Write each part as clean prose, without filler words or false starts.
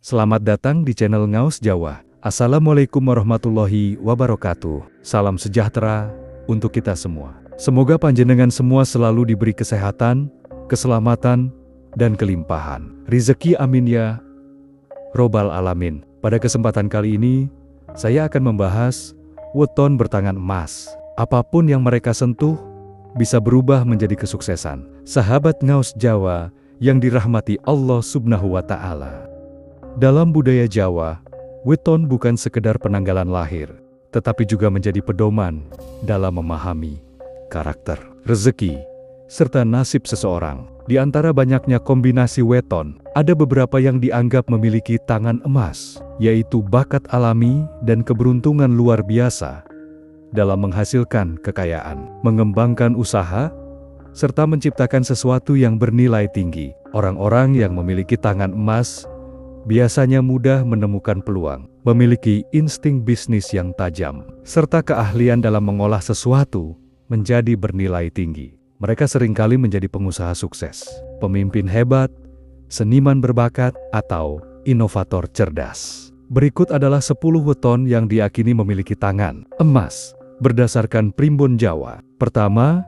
Selamat datang di channel Ngaos Jawa. Assalamualaikum warahmatullahi wabarakatuh. Salam sejahtera untuk kita semua. Semoga panjenengan semua selalu diberi kesehatan, keselamatan, dan kelimpahan rezeki, amin ya robbal alamin. Pada kesempatan kali ini, saya akan membahas weton bertangan emas. Apapun yang mereka sentuh, bisa berubah menjadi kesuksesan. Sahabat Ngaos Jawa yang dirahmati Allah Subhanahu wa Ta'ala. Dalam budaya Jawa, weton bukan sekedar penanggalan lahir, tetapi juga menjadi pedoman dalam memahami karakter, rezeki, serta nasib seseorang. Di antara banyaknya kombinasi weton, ada beberapa yang dianggap memiliki tangan emas, yaitu bakat alami dan keberuntungan luar biasa dalam menghasilkan kekayaan, mengembangkan usaha, serta menciptakan sesuatu yang bernilai tinggi. Orang-orang yang memiliki tangan emas biasanya mudah menemukan peluang, memiliki insting bisnis yang tajam, serta keahlian dalam mengolah sesuatu menjadi bernilai tinggi. Mereka seringkali menjadi pengusaha sukses, pemimpin hebat, seniman berbakat, atau inovator cerdas. Berikut adalah 10 weton yang diyakini memiliki tangan emas berdasarkan primbon Jawa. Pertama,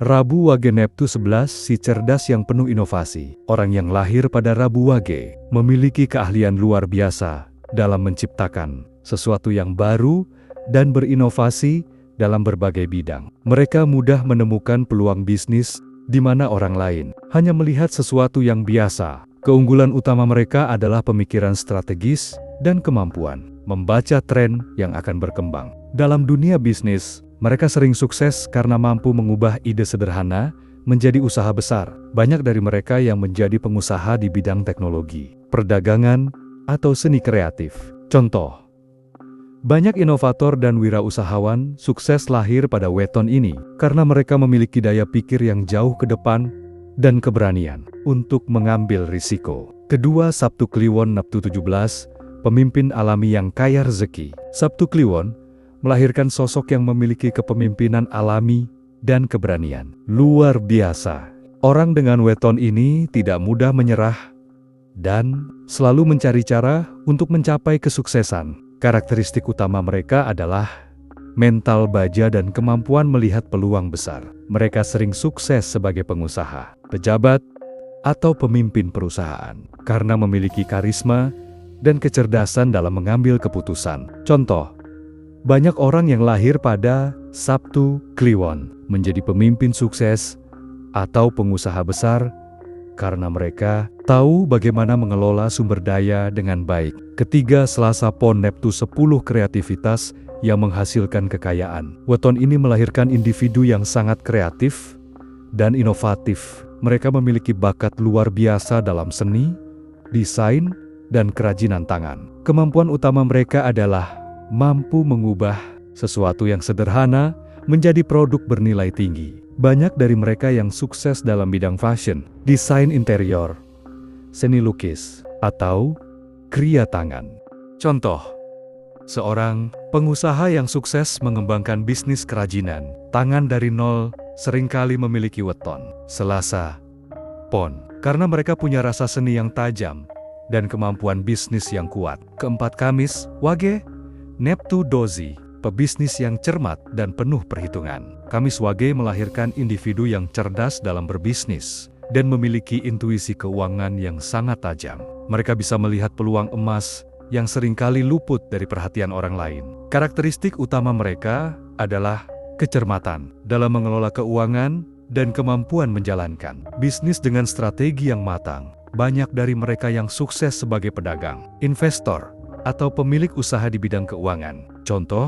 Rabu Wage Neptu 11, si cerdas yang penuh inovasi. Orang yang lahir pada Rabu Wage memiliki keahlian luar biasa dalam menciptakan sesuatu yang baru dan berinovasi dalam berbagai bidang. Mereka mudah menemukan peluang bisnis di mana orang lain hanya melihat sesuatu yang biasa. Keunggulan utama mereka adalah pemikiran strategis dan kemampuan membaca tren yang akan berkembang. Dalam dunia bisnis, mereka sering sukses karena mampu mengubah ide sederhana menjadi usaha besar. Banyak dari mereka yang menjadi pengusaha di bidang teknologi, perdagangan, atau seni kreatif. Contoh, banyak inovator dan wirausahawan sukses lahir pada weton ini karena mereka memiliki daya pikir yang jauh ke depan dan keberanian untuk mengambil risiko. Kedua, Sabtu Kliwon Neptu 17, pemimpin alami yang kaya rezeki. Sabtu Kliwon melahirkan sosok yang memiliki kepemimpinan alami dan keberanian luar biasa. Orang dengan weton ini tidak mudah menyerah dan selalu mencari cara untuk mencapai kesuksesan. Karakteristik utama mereka adalah mental baja dan kemampuan melihat peluang besar. Mereka sering sukses sebagai pengusaha, pejabat, atau pemimpin perusahaan karena memiliki karisma dan kecerdasan dalam mengambil keputusan. Contoh, banyak orang yang lahir pada Sabtu Kliwon menjadi pemimpin sukses atau pengusaha besar karena mereka tahu bagaimana mengelola sumber daya dengan baik. Ketiga, Selasa Pon Neptu 10, kreativitas yang menghasilkan kekayaan. Weton ini melahirkan individu yang sangat kreatif dan inovatif. Mereka memiliki bakat luar biasa dalam seni, desain, dan kerajinan tangan. Kemampuan utama mereka adalah mampu mengubah sesuatu yang sederhana menjadi produk bernilai tinggi. Banyak dari mereka yang sukses dalam bidang fashion, desain interior, seni lukis, atau kriya tangan. Contoh, seorang pengusaha yang sukses mengembangkan bisnis kerajinan tangan dari nol seringkali memiliki weton Selasa Pon karena mereka punya rasa seni yang tajam dan kemampuan bisnis yang kuat. Keempat, Kamis Wage Neptu Dozi, pebisnis yang cermat dan penuh perhitungan. Kamis Wage melahirkan individu yang cerdas dalam berbisnis dan memiliki intuisi keuangan yang sangat tajam. Mereka bisa melihat peluang emas yang seringkali luput dari perhatian orang lain. Karakteristik utama mereka adalah kecermatan dalam mengelola keuangan dan kemampuan menjalankan bisnis dengan strategi yang matang. Banyak dari mereka yang sukses sebagai pedagang, investor, atau pemilik usaha di bidang keuangan. Contoh,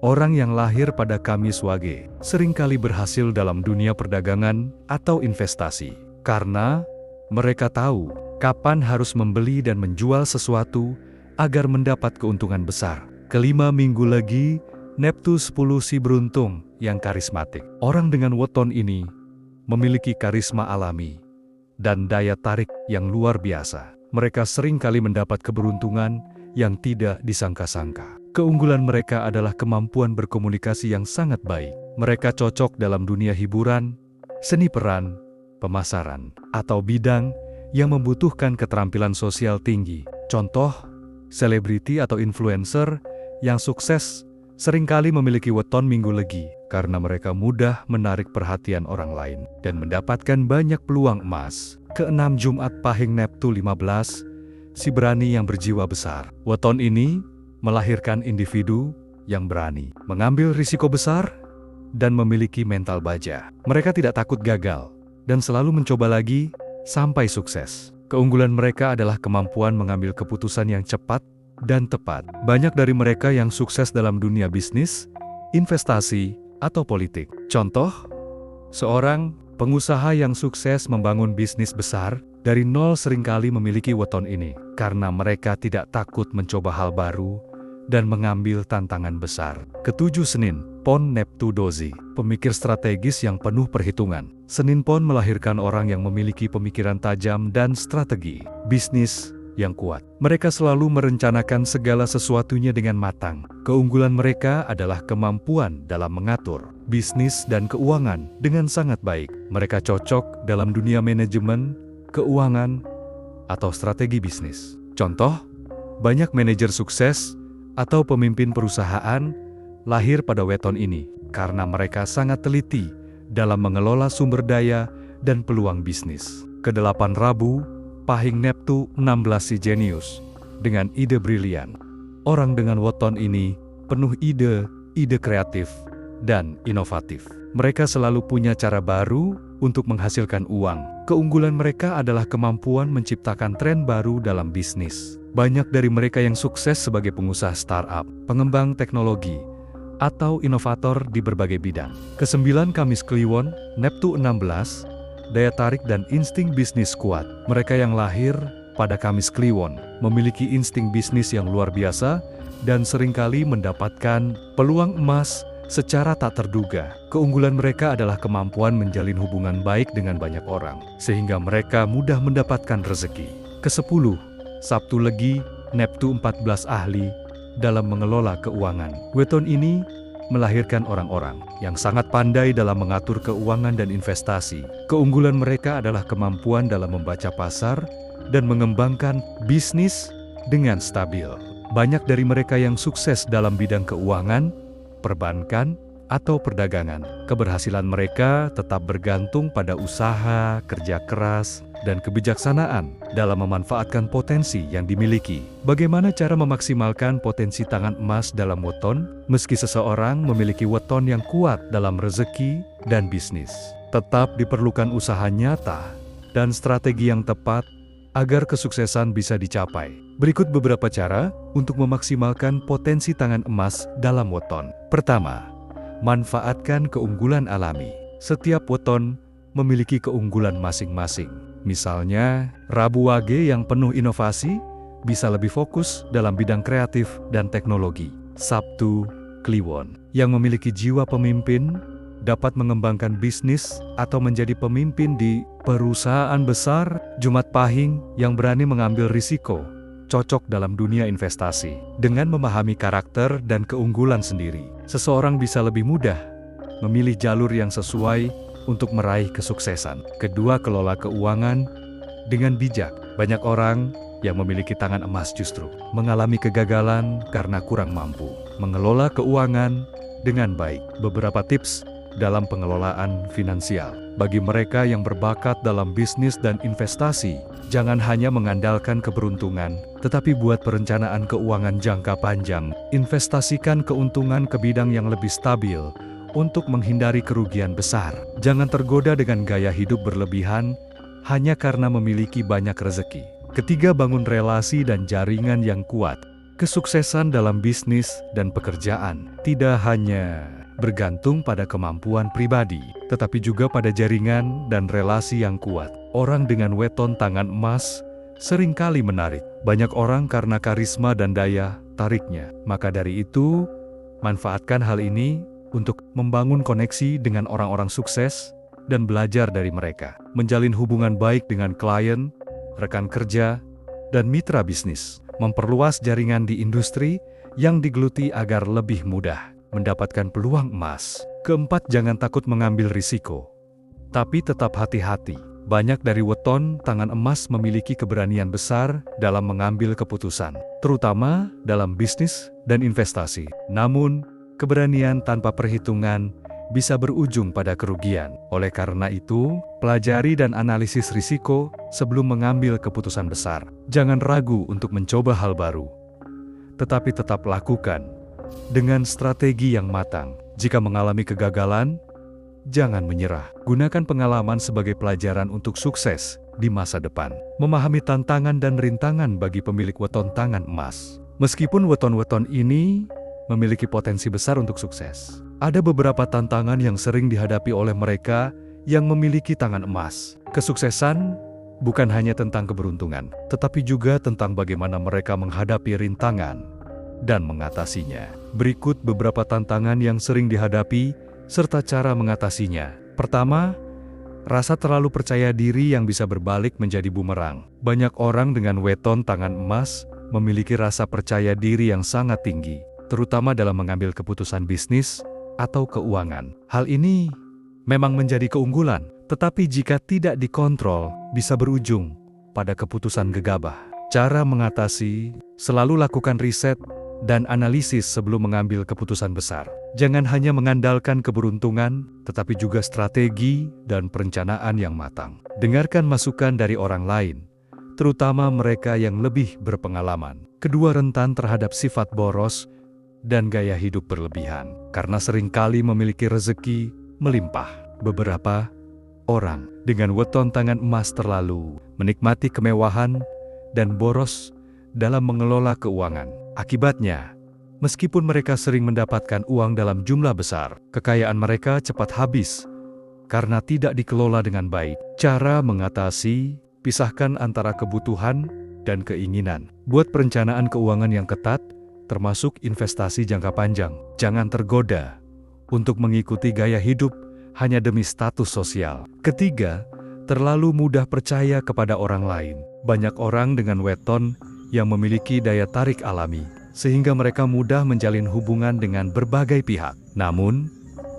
orang yang lahir pada Kamis Wage seringkali berhasil dalam dunia perdagangan atau investasi karena mereka tahu kapan harus membeli dan menjual sesuatu agar mendapat keuntungan besar. Kelima, Minggu Legi Neptu 10, si beruntung yang karismatik. Orang dengan weton ini memiliki karisma alami dan daya tarik yang luar biasa. Mereka seringkali mendapat keberuntungan yang tidak disangka-sangka. Keunggulan mereka adalah kemampuan berkomunikasi yang sangat baik. Mereka cocok dalam dunia hiburan, seni peran, pemasaran, atau bidang yang membutuhkan keterampilan sosial tinggi. Contoh, selebriti atau influencer yang sukses seringkali memiliki weton minggu legi karena mereka mudah menarik perhatian orang lain dan mendapatkan banyak peluang emas. Keenam, Jumat Pahing Neptu 15, si berani yang berjiwa besar. Weton ini melahirkan individu yang berani, mengambil risiko besar, dan memiliki mental baja. Mereka tidak takut gagal dan selalu mencoba lagi sampai sukses. Keunggulan mereka adalah kemampuan mengambil keputusan yang cepat dan tepat. Banyak dari mereka yang sukses dalam dunia bisnis, investasi, atau politik. Contoh, seorang pengusaha yang sukses membangun bisnis besar dari nol seringkali memiliki weton ini karena mereka tidak takut mencoba hal baru dan mengambil tantangan besar. Ketujuh, Senin Pon Neptu Dozi, pemikir strategis yang penuh perhitungan. Senin Pon melahirkan orang yang memiliki pemikiran tajam dan strategi bisnis yang kuat. Mereka selalu merencanakan segala sesuatunya dengan matang. Keunggulan mereka adalah kemampuan dalam mengatur bisnis dan keuangan dengan sangat baik. Mereka cocok dalam dunia manajemen, keuangan, atau strategi bisnis. Contoh, banyak manajer sukses atau pemimpin perusahaan lahir pada weton ini karena mereka sangat teliti dalam mengelola sumber daya dan peluang bisnis. Kedelapan, Rabu Pahing Neptu 16, si jenius dengan ide brilian. Orang dengan weton ini penuh ide kreatif dan inovatif. Mereka selalu punya cara baru untuk menghasilkan uang. Keunggulan mereka adalah kemampuan menciptakan tren baru dalam bisnis. Banyak dari mereka yang sukses sebagai pengusaha startup, pengembang teknologi, atau inovator di berbagai bidang. Kesembilan, Kamis Kliwon Neptu 16, daya tarik dan insting bisnis kuat. Mereka yang lahir pada Kamis Kliwon memiliki insting bisnis yang luar biasa dan seringkali mendapatkan peluang emas secara tak terduga. Keunggulan mereka adalah kemampuan menjalin hubungan baik dengan banyak orang, sehingga mereka mudah mendapatkan rezeki. Kesepuluh, Sabtu Legi Neptu 14, ahli dalam mengelola keuangan. Weton ini melahirkan orang-orang yang sangat pandai dalam mengatur keuangan dan investasi. Keunggulan mereka adalah kemampuan dalam membaca pasar dan mengembangkan bisnis dengan stabil. Banyak dari mereka yang sukses dalam bidang keuangan, perbankan, atau perdagangan. Keberhasilan mereka tetap bergantung pada usaha, kerja keras, dan kebijaksanaan dalam memanfaatkan potensi yang dimiliki. Bagaimana cara memaksimalkan potensi tangan emas dalam weton? Meski seseorang memiliki weton yang kuat dalam rezeki dan bisnis, tetap diperlukan usaha nyata dan strategi yang tepat agar kesuksesan bisa dicapai. Berikut beberapa cara untuk memaksimalkan potensi tangan emas dalam weton. Pertama, manfaatkan keunggulan alami. Setiap weton memiliki keunggulan masing-masing. Misalnya, Rabu Wage yang penuh inovasi bisa lebih fokus dalam bidang kreatif dan teknologi. Sabtu Kliwon yang memiliki jiwa pemimpin dapat mengembangkan bisnis atau menjadi pemimpin di perusahaan besar. Jumat Pahing yang berani mengambil risiko cocok dalam dunia investasi. Dengan memahami karakter dan keunggulan sendiri, seseorang bisa lebih mudah memilih jalur yang sesuai untuk meraih kesuksesan. Kedua, kelola keuangan dengan bijak. Banyak orang yang memiliki tangan emas justru mengalami kegagalan karena kurang mampu mengelola keuangan dengan baik. Beberapa tips dalam pengelolaan finansial. Bagi mereka yang berbakat dalam bisnis dan investasi, jangan hanya mengandalkan keberuntungan, tetapi buat perencanaan keuangan jangka panjang. Investasikan keuntungan ke bidang yang lebih stabil untuk menghindari kerugian besar. Jangan tergoda dengan gaya hidup berlebihan hanya karena memiliki banyak rezeki. Ketiga, bangun relasi dan jaringan yang kuat. Kesuksesan dalam bisnis dan pekerjaan tidak hanya bergantung pada kemampuan pribadi, tetapi juga pada jaringan dan relasi yang kuat. Orang dengan weton tangan emas seringkali menarik banyak orang karena karisma dan daya tariknya. Maka dari itu, manfaatkan hal ini untuk membangun koneksi dengan orang-orang sukses dan belajar dari mereka. Menjalin hubungan baik dengan klien, rekan kerja, dan mitra bisnis. Memperluas jaringan di industri yang digeluti agar lebih mudah mendapatkan peluang emas. Keempat, jangan takut mengambil risiko, tapi tetap hati-hati. Banyak dari weton tangan emas memiliki keberanian besar dalam mengambil keputusan, terutama dalam bisnis dan investasi. Namun, keberanian tanpa perhitungan bisa berujung pada kerugian. Oleh karena itu, pelajari dan analisis risiko sebelum mengambil keputusan besar. Jangan ragu untuk mencoba hal baru, tetapi tetap lakukan dengan strategi yang matang. Jika mengalami kegagalan, jangan menyerah. Gunakan pengalaman sebagai pelajaran untuk sukses di masa depan. Memahami tantangan dan rintangan bagi pemilik weton tangan emas. Meskipun weton-weton ini memiliki potensi besar untuk sukses, ada beberapa tantangan yang sering dihadapi oleh mereka yang memiliki tangan emas. Kesuksesan bukan hanya tentang keberuntungan, tetapi juga tentang bagaimana mereka menghadapi rintangan dan mengatasinya. Berikut beberapa tantangan yang sering dihadapi serta cara mengatasinya. Pertama, rasa terlalu percaya diri yang bisa berbalik menjadi bumerang. Banyak orang dengan weton tangan emas memiliki rasa percaya diri yang sangat tinggi, terutama dalam mengambil keputusan bisnis atau keuangan. Hal ini memang menjadi keunggulan, tetapi jika tidak dikontrol, bisa berujung pada keputusan gegabah. Cara mengatasi: selalu lakukan riset dan analisis sebelum mengambil keputusan besar. Jangan hanya mengandalkan keberuntungan, tetapi juga strategi dan perencanaan yang matang. Dengarkan masukan dari orang lain, terutama mereka yang lebih berpengalaman. Kedua, rentan terhadap sifat boros dan gaya hidup berlebihan. Karena seringkali memiliki rezeki melimpah, beberapa orang dengan weton tangan emas terlalu menikmati kemewahan dan boros dalam mengelola keuangan. Akibatnya, meskipun mereka sering mendapatkan uang dalam jumlah besar, kekayaan mereka cepat habis karena tidak dikelola dengan baik. Cara mengatasi: pisahkan antara kebutuhan dan keinginan. Buat perencanaan keuangan yang ketat, termasuk investasi jangka panjang. Jangan tergoda untuk mengikuti gaya hidup hanya demi status sosial. Ketiga, terlalu mudah percaya kepada orang lain. Banyak orang dengan weton yang memiliki daya tarik alami, sehingga mereka mudah menjalin hubungan dengan berbagai pihak. Namun,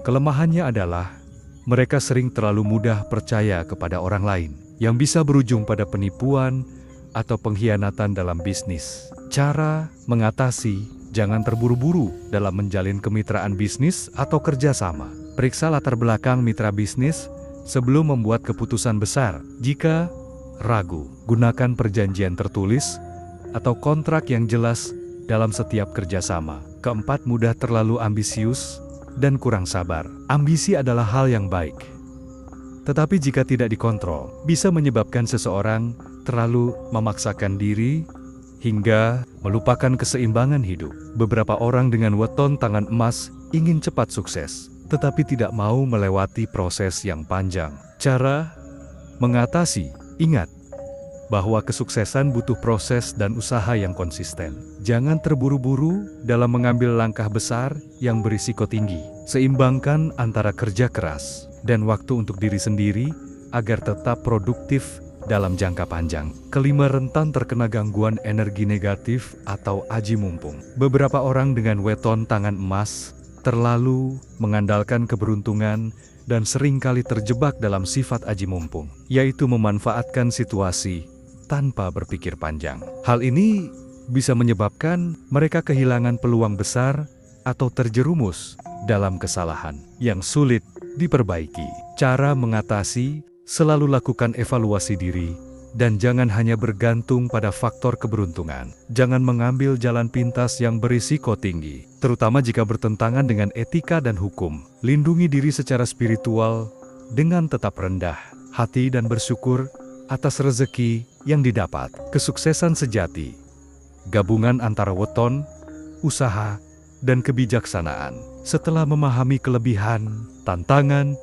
kelemahannya adalah mereka sering terlalu mudah percaya kepada orang lain, yang bisa berujung pada penipuan atau pengkhianatan dalam bisnis. Cara mengatasi: jangan terburu-buru dalam menjalin kemitraan bisnis atau kerjasama. Periksa latar belakang mitra bisnis sebelum membuat keputusan besar. Jika ragu, gunakan perjanjian tertulis atau kontrak yang jelas dalam setiap kerjasama. Keempat, mudah terlalu ambisius dan kurang sabar. Ambisi adalah hal yang baik, tetapi jika tidak dikontrol, bisa menyebabkan seseorang terlalu memaksakan diri hingga melupakan keseimbangan hidup. Beberapa orang dengan weton tangan emas ingin cepat sukses, tetapi tidak mau melewati proses yang panjang. Cara mengatasi: ingat bahwa kesuksesan butuh proses dan usaha yang konsisten. Jangan terburu-buru dalam mengambil langkah besar yang berisiko tinggi. Seimbangkan antara kerja keras dan waktu untuk diri sendiri agar tetap produktif dalam jangka panjang. Kelima, rentan terkena gangguan energi negatif atau aji mumpung. Beberapa orang dengan weton tangan emas terlalu mengandalkan keberuntungan dan seringkali terjebak dalam sifat aji mumpung, yaitu memanfaatkan situasi tanpa berpikir panjang. Hal ini bisa menyebabkan mereka kehilangan peluang besar atau terjerumus dalam kesalahan yang sulit diperbaiki. Cara mengatasi: selalu lakukan evaluasi diri dan jangan hanya bergantung pada faktor keberuntungan. Jangan mengambil jalan pintas yang berisiko tinggi, terutama jika bertentangan dengan etika dan hukum. Lindungi diri secara spiritual dengan tetap rendah hati dan bersyukur atas rezeki yang didapat. Kesuksesan sejati gabungan antara weton, usaha, dan kebijaksanaan. Setelah memahami kelebihan, tantangan,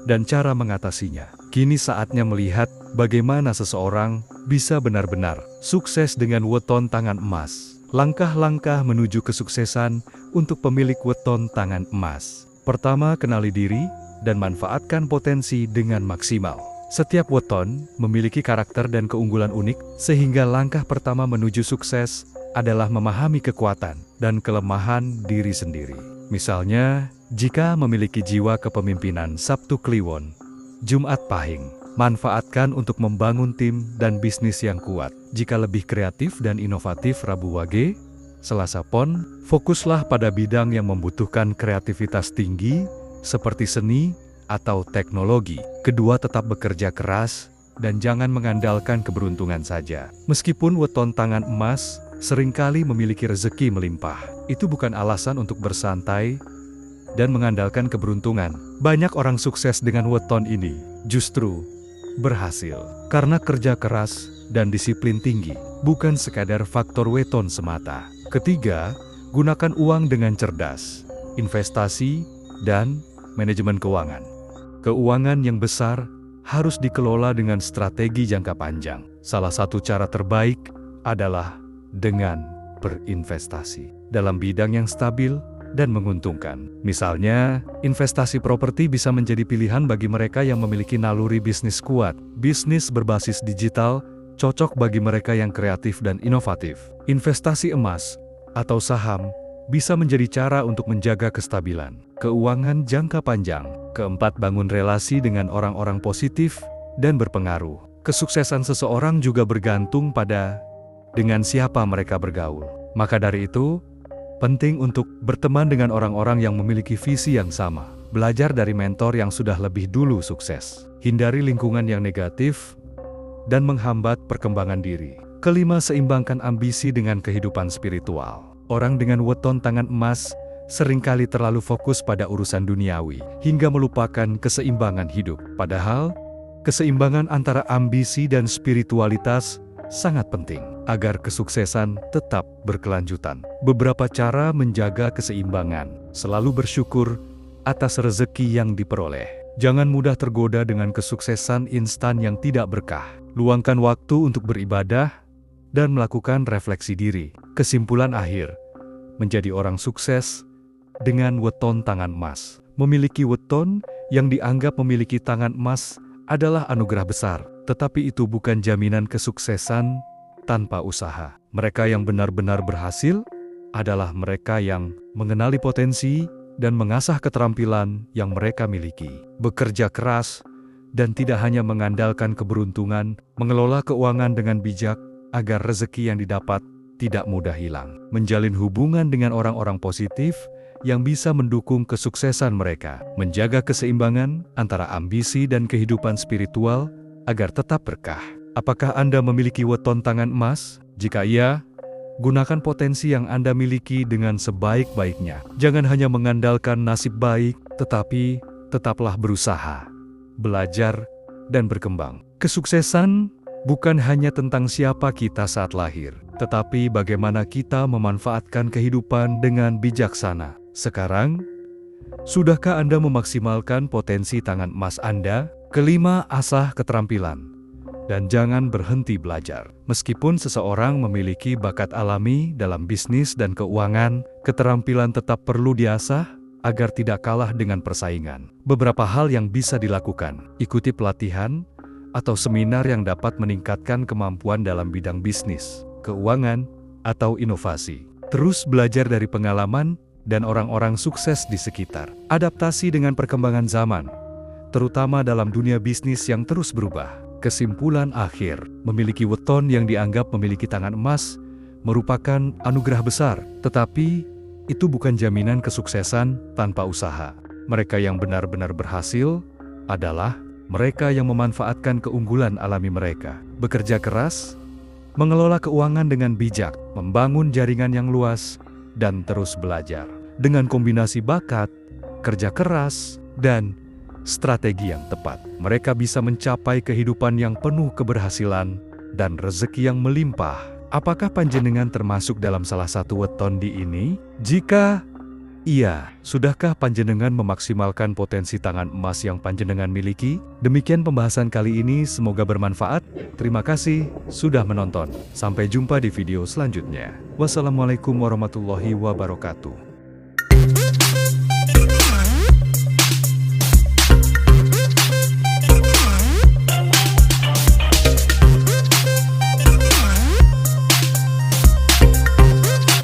dan cara mengatasinya, kini saatnya melihat bagaimana seseorang bisa benar-benar sukses dengan weton tangan emas. Langkah-langkah menuju kesuksesan untuk pemilik weton tangan emas. Pertama, kenali diri dan manfaatkan potensi dengan maksimal. Setiap weton memiliki karakter dan keunggulan unik, sehingga langkah pertama menuju sukses adalah memahami kekuatan dan kelemahan diri sendiri. Misalnya, jika memiliki jiwa kepemimpinan Sabtu Kliwon, Jumat Pahing, manfaatkan untuk membangun tim dan bisnis yang kuat. Jika lebih kreatif dan inovatif Rabu Wage, Selasa Pon, fokuslah pada bidang yang membutuhkan kreativitas tinggi, seperti seni atau teknologi. Kedua, tetap bekerja keras dan jangan mengandalkan keberuntungan saja. Meskipun weton tangan emas seringkali memiliki rezeki melimpah, itu bukan alasan untuk bersantai dan mengandalkan keberuntungan. Banyak orang sukses dengan weton ini justru berhasil karena kerja keras dan disiplin tinggi, bukan sekadar faktor weton semata. Ketiga, gunakan uang dengan cerdas, investasi, dan manajemen keuangan. Keuangan yang besar harus dikelola dengan strategi jangka panjang. Salah satu cara terbaik adalah dengan berinvestasi dalam bidang yang stabil dan menguntungkan. Misalnya, investasi properti bisa menjadi pilihan bagi mereka yang memiliki naluri bisnis kuat. Bisnis berbasis digital cocok bagi mereka yang kreatif dan inovatif. Investasi emas atau saham bisa menjadi cara untuk menjaga kestabilan keuangan jangka panjang. Keempat, bangun relasi dengan orang-orang positif dan berpengaruh. Kesuksesan seseorang juga bergantung pada dengan siapa mereka bergaul. Maka dari itu, penting untuk berteman dengan orang-orang yang memiliki visi yang sama. Belajar dari mentor yang sudah lebih dulu sukses. Hindari lingkungan yang negatif dan menghambat perkembangan diri. Kelima, seimbangkan ambisi dengan kehidupan spiritual. Orang dengan weton tangan emas seringkali terlalu fokus pada urusan duniawi hingga melupakan keseimbangan hidup. Padahal, keseimbangan antara ambisi dan spiritualitas sangat penting agar kesuksesan tetap berkelanjutan. Beberapa cara menjaga keseimbangan: selalu bersyukur atas rezeki yang diperoleh. Jangan mudah tergoda dengan kesuksesan instan yang tidak berkah. Luangkan waktu untuk beribadah dan melakukan refleksi diri. Kesimpulan akhir, menjadi orang sukses dengan weton tangan emas. Memiliki weton yang dianggap memiliki tangan emas adalah anugerah besar, tetapi itu bukan jaminan kesuksesan tanpa usaha. Mereka yang benar-benar berhasil adalah mereka yang mengenali potensi dan mengasah keterampilan yang mereka miliki. Bekerja keras dan tidak hanya mengandalkan keberuntungan, mengelola keuangan dengan bijak agar rezeki yang didapat tidak mudah hilang. Menjalin hubungan dengan orang-orang positif yang bisa mendukung kesuksesan mereka. Menjaga keseimbangan antara ambisi dan kehidupan spiritual agar tetap berkah. Apakah Anda memiliki weton tangan emas? Jika iya, gunakan potensi yang Anda miliki dengan sebaik-baiknya. Jangan hanya mengandalkan nasib baik, tetapi tetaplah berusaha, belajar, dan berkembang. Kesuksesan bukan hanya tentang siapa kita saat lahir, tetapi bagaimana kita memanfaatkan kehidupan dengan bijaksana. Sekarang, sudahkah Anda memaksimalkan potensi tangan emas Anda? Kelima, asah keterampilan. Dan jangan berhenti belajar. Meskipun seseorang memiliki bakat alami dalam bisnis dan keuangan, keterampilan tetap perlu diasah agar tidak kalah dengan persaingan. Beberapa hal yang bisa dilakukan: ikuti pelatihan atau seminar yang dapat meningkatkan kemampuan dalam bidang bisnis, keuangan, atau inovasi. Terus belajar dari pengalaman dan orang-orang sukses di sekitar. Adaptasi dengan perkembangan zaman, terutama dalam dunia bisnis yang terus berubah. Kesimpulan akhir, memiliki weton yang dianggap memiliki tangan emas merupakan anugerah besar, tetapi itu bukan jaminan kesuksesan tanpa usaha. Mereka yang benar-benar berhasil adalah mereka yang memanfaatkan keunggulan alami mereka, bekerja keras, mengelola keuangan dengan bijak, membangun jaringan yang luas, dan terus belajar. Dengan kombinasi bakat, kerja keras, dan strategi yang tepat, mereka bisa mencapai kehidupan yang penuh keberhasilan dan rezeki yang melimpah. Apakah panjenengan termasuk dalam salah satu weton di ini? Jika iya, sudahkah panjenengan memaksimalkan potensi tangan emas yang panjenengan miliki? Demikian pembahasan kali ini, semoga bermanfaat. Terima kasih sudah menonton. Sampai jumpa di video selanjutnya. Wassalamualaikum warahmatullahi wabarakatuh.